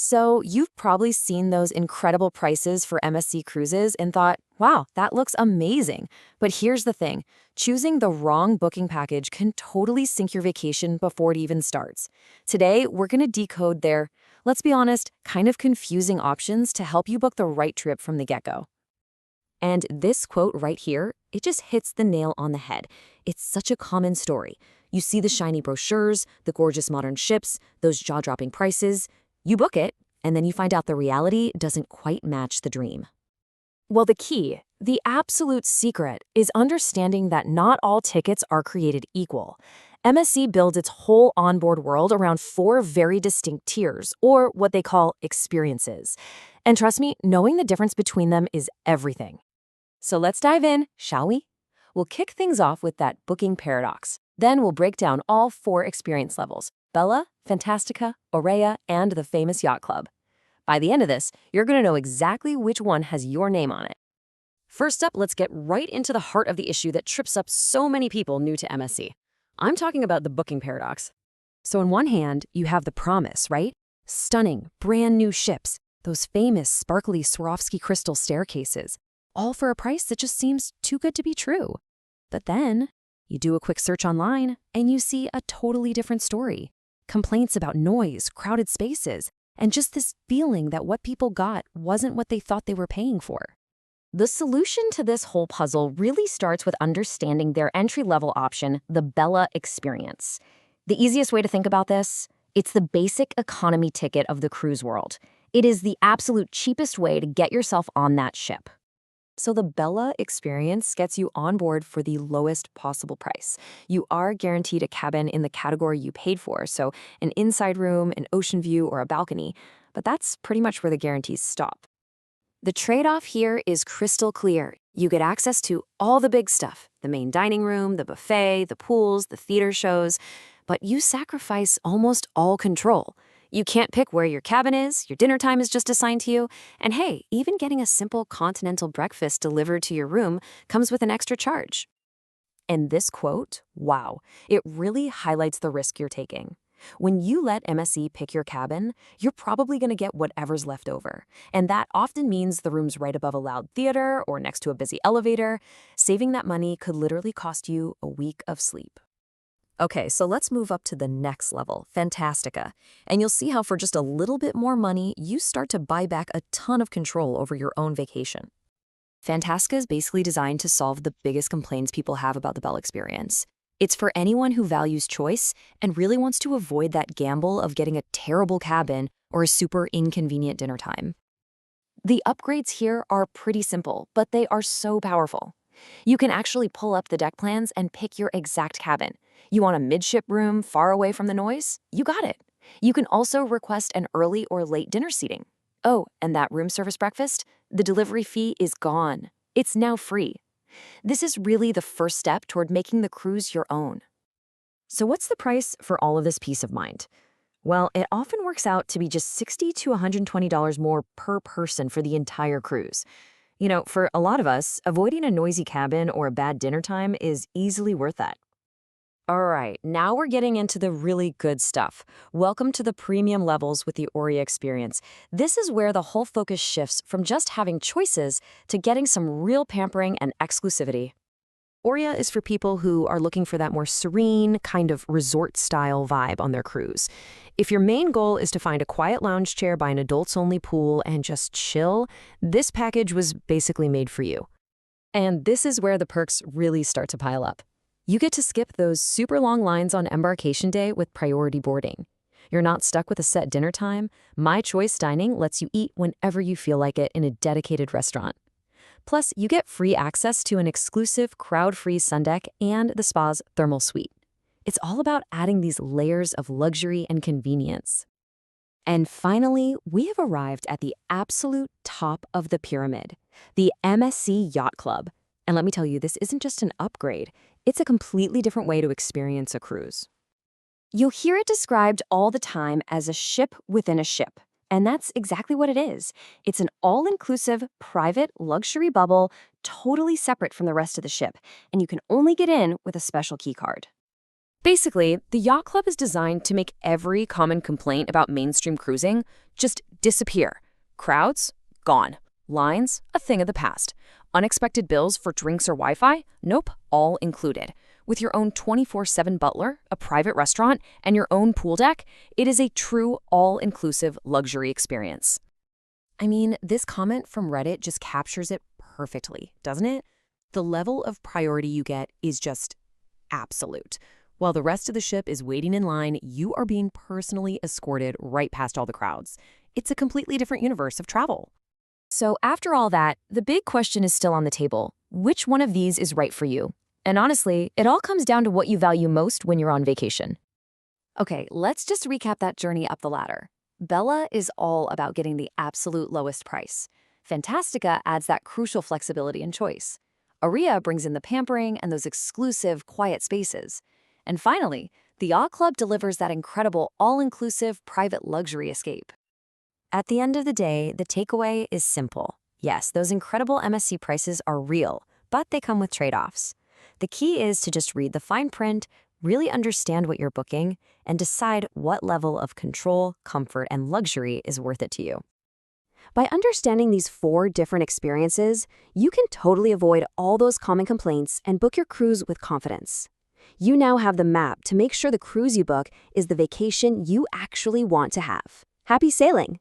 So you've probably seen those incredible prices for MSC Cruises and thought, wow, that looks amazing. But here's the thing, choosing the wrong booking package can totally sink your vacation before it even starts. Today, we're going to decode their, let's be honest, kind of confusing options to help you book the right trip from the get-go. And this quote right here, it just hits the nail on the head. It's such a common story. You see the shiny brochures, the gorgeous modern ships, those jaw-dropping prices. You book it, and then you find out the reality doesn't quite match the dream. Well, the key, the absolute secret, is understanding that not all tickets are created equal. MSC builds its whole onboard world around 4 very distinct tiers, or what they call experiences. And trust me, knowing the difference between them is everything. So let's dive in, shall we? We'll kick things off with that booking paradox. Then we'll break down all 4 experience levels: Bella, Fantastica, Aurea, and the famous Yacht Club. By the end of this, you're going to know exactly which one has your name on it. First up, let's get right into the heart of the issue that trips up so many people new to MSC. I'm talking about the booking paradox. So on one hand, you have the promise, right? Stunning, brand new ships, those famous sparkly Swarovski crystal staircases, all for a price that just seems too good to be true. But then, you do a quick search online, and you see a totally different story. Complaints about noise, crowded spaces, and just this feeling that what people got wasn't what they thought they were paying for. The solution to this whole puzzle really starts with understanding their entry-level option, the Bella Experience. The easiest way to think about this? It's the basic economy ticket of the cruise world. It is the absolute cheapest way to get yourself on that ship. So the Bella Experience gets you on board for the lowest possible price. You are guaranteed a cabin in the category you paid for, so an inside room, an ocean view, or a balcony, but that's pretty much where the guarantees stop. The trade-off here is crystal clear. You get access to all the big stuff, the main dining room, the buffet, the pools, the theater shows, but you sacrifice almost all control. You can't pick where your cabin is, your dinner time is just assigned to you, and hey, even getting a simple continental breakfast delivered to your room comes with an extra charge. And this quote, wow, it really highlights the risk you're taking. When you let MSC pick your cabin, you're probably going to get whatever's left over. And that often means the room's right above a loud theater or next to a busy elevator. Saving that money could literally cost you a week of sleep. Okay, so let's move up to the next level, Fantastica. And you'll see how for just a little bit more money, you start to buy back a ton of control over your own vacation. Fantastica is basically designed to solve the biggest complaints people have about the Bella Experience. It's for anyone who values choice and really wants to avoid that gamble of getting a terrible cabin or a super inconvenient dinner time. The upgrades here are pretty simple, but they are so powerful. You can actually pull up the deck plans and pick your exact cabin. You want a midship room far away from the noise? You got it. You can also request an early or late dinner seating. Oh, and that room service breakfast? The delivery fee is gone. It's now free. This is really the first step toward making the cruise your own. So what's the price for all of this peace of mind? Well, it often works out to be just $60 to $120 more per person for the entire cruise. You know, for a lot of us, avoiding a noisy cabin or a bad dinner time is easily worth that. All right, now we're getting into the really good stuff. Welcome to the premium levels with the Aurea Experience. This is where the whole focus shifts from just having choices to getting some real pampering and exclusivity. Aurea is for people who are looking for that more serene, kind of resort-style vibe on their cruise. If your main goal is to find a quiet lounge chair by an adults-only pool and just chill, this package was basically made for you. And this is where the perks really start to pile up. You get to skip those super long lines on embarkation day with priority boarding. You're not stuck with a set dinner time. My Choice Dining lets you eat whenever you feel like it in a dedicated restaurant. Plus, you get free access to an exclusive crowd-free sun deck and the spa's thermal suite. It's all about adding these layers of luxury and convenience. And finally, we have arrived at the absolute top of the pyramid, the MSC Yacht Club. And let me tell you, this isn't just an upgrade. It's a completely different way to experience a cruise. You'll hear it described all the time as a ship within a ship. And that's exactly what it is. It's an all-inclusive, private, luxury bubble, totally separate from the rest of the ship, and you can only get in with a special key card. Basically, the Yacht Club is designed to make every common complaint about mainstream cruising just disappear. Crowds? Gone. Lines? A thing of the past. Unexpected bills for drinks or Wi-Fi? Nope, all included. With your own 24/7 butler, a private restaurant, and your own pool deck, it is a true all-inclusive luxury experience. I mean, this comment from Reddit just captures it perfectly, doesn't it? The level of priority you get is just absolute. While the rest of the ship is waiting in line, you are being personally escorted right past all the crowds. It's a completely different universe of travel. So after all that, the big question is still on the table. Which one of these is right for you? And honestly, it all comes down to what you value most when you're on vacation. Okay, let's just recap that journey up the ladder. Bella is all about getting the absolute lowest price. Fantastica adds that crucial flexibility and choice. Aurea brings in the pampering and those exclusive, quiet spaces. And finally, the Yacht Club delivers that incredible, all-inclusive, private luxury escape. At the end of the day, the takeaway is simple. Yes, those incredible MSC prices are real, but they come with trade-offs. The key is to just read the fine print, really understand what you're booking, and decide what level of control, comfort, and luxury is worth it to you. By understanding these 4 different experiences, you can totally avoid all those common complaints and book your cruise with confidence. You now have the map to make sure the cruise you book is the vacation you actually want to have. Happy sailing!